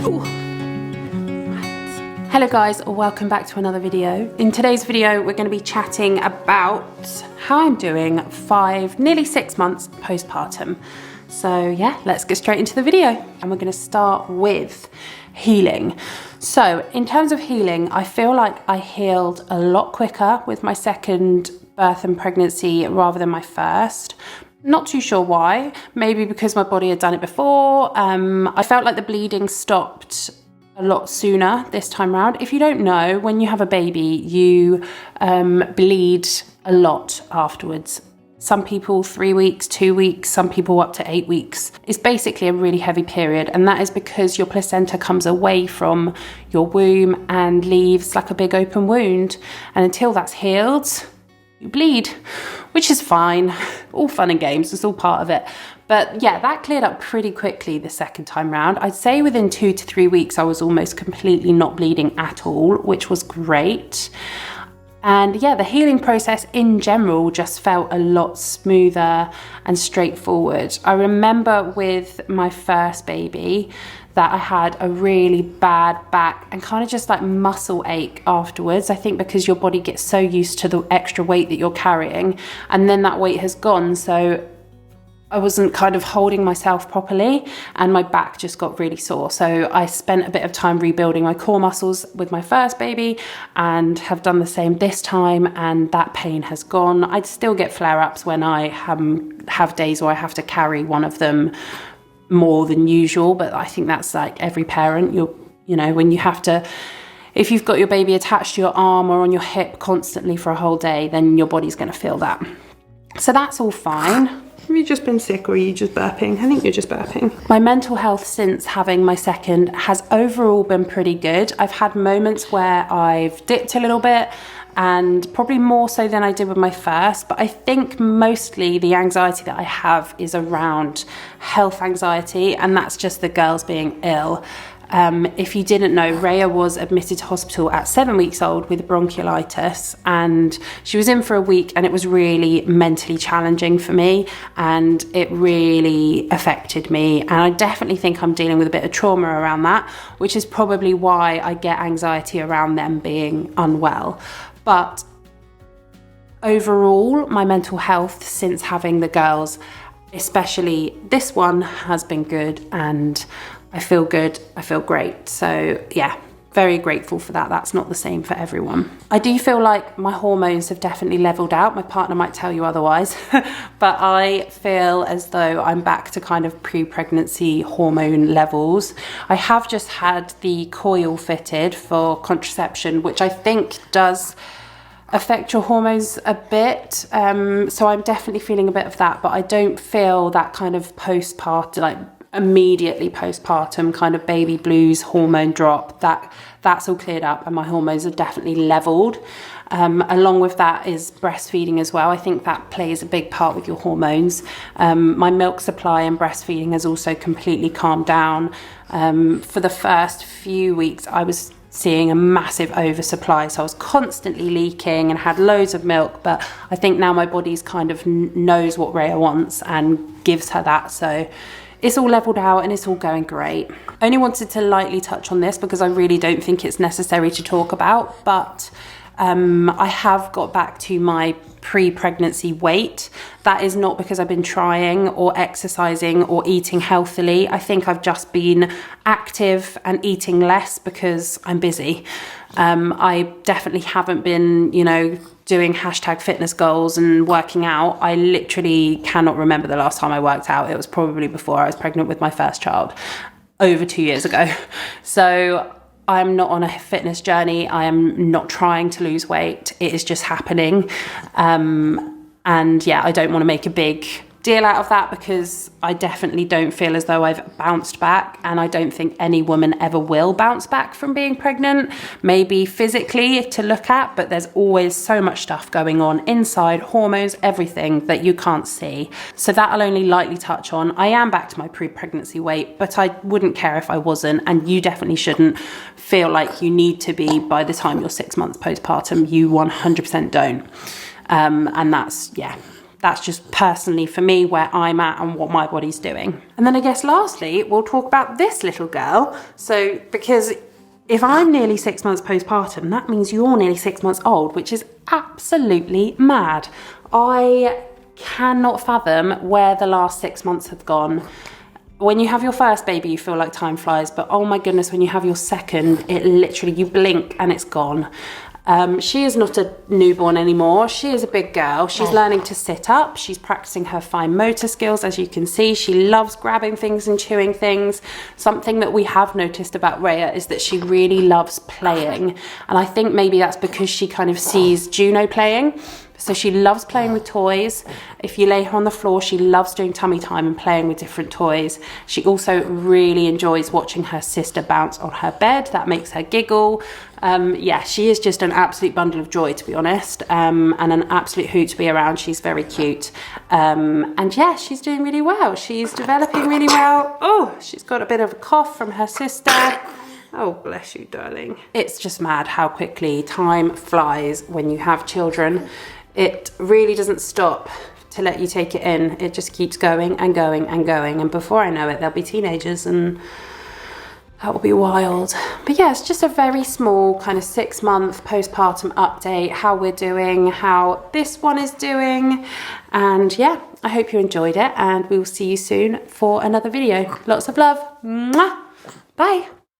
Ooh. Hello guys, welcome back to another video. In today's video, we're going to be chatting about how I'm doing 5, nearly 6 months postpartum. So yeah, let's get straight into the video. And we're going to start with healing. So in terms of healing, I feel like I healed a lot quicker with my second birth and pregnancy rather than my first. Not too sure why, maybe because my body had done it before. I felt like the bleeding stopped a lot sooner this time around. If you don't know, when you have a baby, you bleed a lot afterwards. Some people 3 weeks, 2 weeks, some people up to 8 weeks. It's basically a really heavy period, and that is because your placenta comes away from your womb and leaves like a big open wound. And until that's healed, you bleed, which is fine. All fun and games, it's all part of it. But yeah, that cleared up pretty quickly the second time round. I'd say within 2 to 3 weeks, I was almost completely not bleeding at all, which was great. And yeah, the healing process in general just felt a lot smoother and straightforward. I remember with my first baby that I had a really bad back and kind of just like muscle ache afterwards. I think because your body gets so used to the extra weight that you're carrying, and then that weight has gone. So I wasn't kind of holding myself properly and my back just got really sore. So I spent a bit of time rebuilding my core muscles with my first baby and have done the same this time, and that pain has gone. I'd still get flare-ups when I have days where I have to carry one of them more than usual, but I think that's like every parent. You know, when you have to, if you've got your baby attached to your arm or on your hip constantly for a whole day, then your body's going to feel that. So that's all fine. Have you just been sick or are you just burping? I think you're just burping. My mental health since having my second has overall been pretty good. I've had moments where I've dipped a little bit, and probably more so than I did with my first, but I think mostly the anxiety that I have is around health anxiety, and that's just the girls being ill. If you didn't know, Rhea was admitted to hospital at 7 weeks old with bronchiolitis, and she was in for a week, and it was really mentally challenging for me, and it really affected me. And I definitely think I'm dealing with a bit of trauma around that, which is probably why I get anxiety around them being unwell. But overall, my mental health since having the girls, especially this one, has been good, and I feel good, I feel great. So yeah, very grateful for that. That's not the same for everyone. I do feel like my hormones have definitely leveled out. My partner might tell you otherwise, but I feel as though I'm back to kind of pre-pregnancy hormone levels. I have just had the coil fitted for contraception, which I think does affect your hormones a bit. So I'm definitely feeling a bit of that, but I don't feel that kind of postpartum, like immediately postpartum kind of baby blues hormone drop. That's all cleared up and my hormones are definitely leveled. Along with that is breastfeeding as well. I think that plays a big part with your hormones. My milk supply and breastfeeding has also completely calmed down. For the first few weeks I was seeing a massive oversupply, so I was constantly leaking and had loads of milk, but I think now my body's kind of knows what Rhea wants and gives her that, so it's all leveled out and it's all going great. I only wanted to lightly touch on this because I really don't think it's necessary to talk about, but I have got back to my pre-pregnancy weight. That is not because I've been trying or exercising or eating healthily. I think I've just been active and eating less because I'm busy. I definitely haven't been, doing #fitness goals and working out. I literally cannot remember the last time I worked out. It was probably before I was pregnant with my first child, over 2 years ago. So I'm not on a fitness journey. I am not trying to lose weight. It is just happening. And yeah, I don't want to make a big deal out of that because I definitely don't feel as though I've bounced back, and I don't think any woman ever will bounce back from being pregnant. Maybe physically to look at, but there's always so much stuff going on inside, hormones, everything that you can't see. So that I'll only lightly touch on. I am back to my pre-pregnancy weight, but I wouldn't care if I wasn't, and you definitely shouldn't feel like you need to be by the time you're 6 months postpartum. You 100% don't. And that's that's just personally for me where I'm at and what my body's doing. And then I guess lastly, we'll talk about this little girl. So because if I'm nearly 6 months postpartum, that means you're nearly 6 months old, which is absolutely mad. I cannot fathom where the last 6 months have gone. When you have your first baby, you feel like time flies, but oh my goodness, when you have your second, it literally, you blink and it's gone. She is not a newborn anymore. She is a big girl. She's learning to sit up. She's practicing her fine motor skills, as you can see. She loves grabbing things and chewing things. Something that we have noticed about Rhea is that she really loves playing. And I think maybe that's because she kind of sees Juno playing. So she loves playing with toys. If you lay her on the floor, she loves doing tummy time and playing with different toys. She also really enjoys watching her sister bounce on her bed. That makes her giggle. Yeah, she is just an absolute bundle of joy, to be honest, and an absolute hoot to be around. She's very cute. And yeah, she's doing really well. She's developing really well. Oh, she's got a bit of a cough from her sister. Oh, bless you, darling. It's just mad how quickly time flies when you have children. It really doesn't stop to let you take it in. It just keeps going and going and going. And before I know it, they'll be teenagers and that will be wild. But yeah, it's just a very small kind of 6 month postpartum update, how we're doing, how this one is doing. And yeah, I hope you enjoyed it and we will see you soon for another video. Lots of love. Mwah. Bye.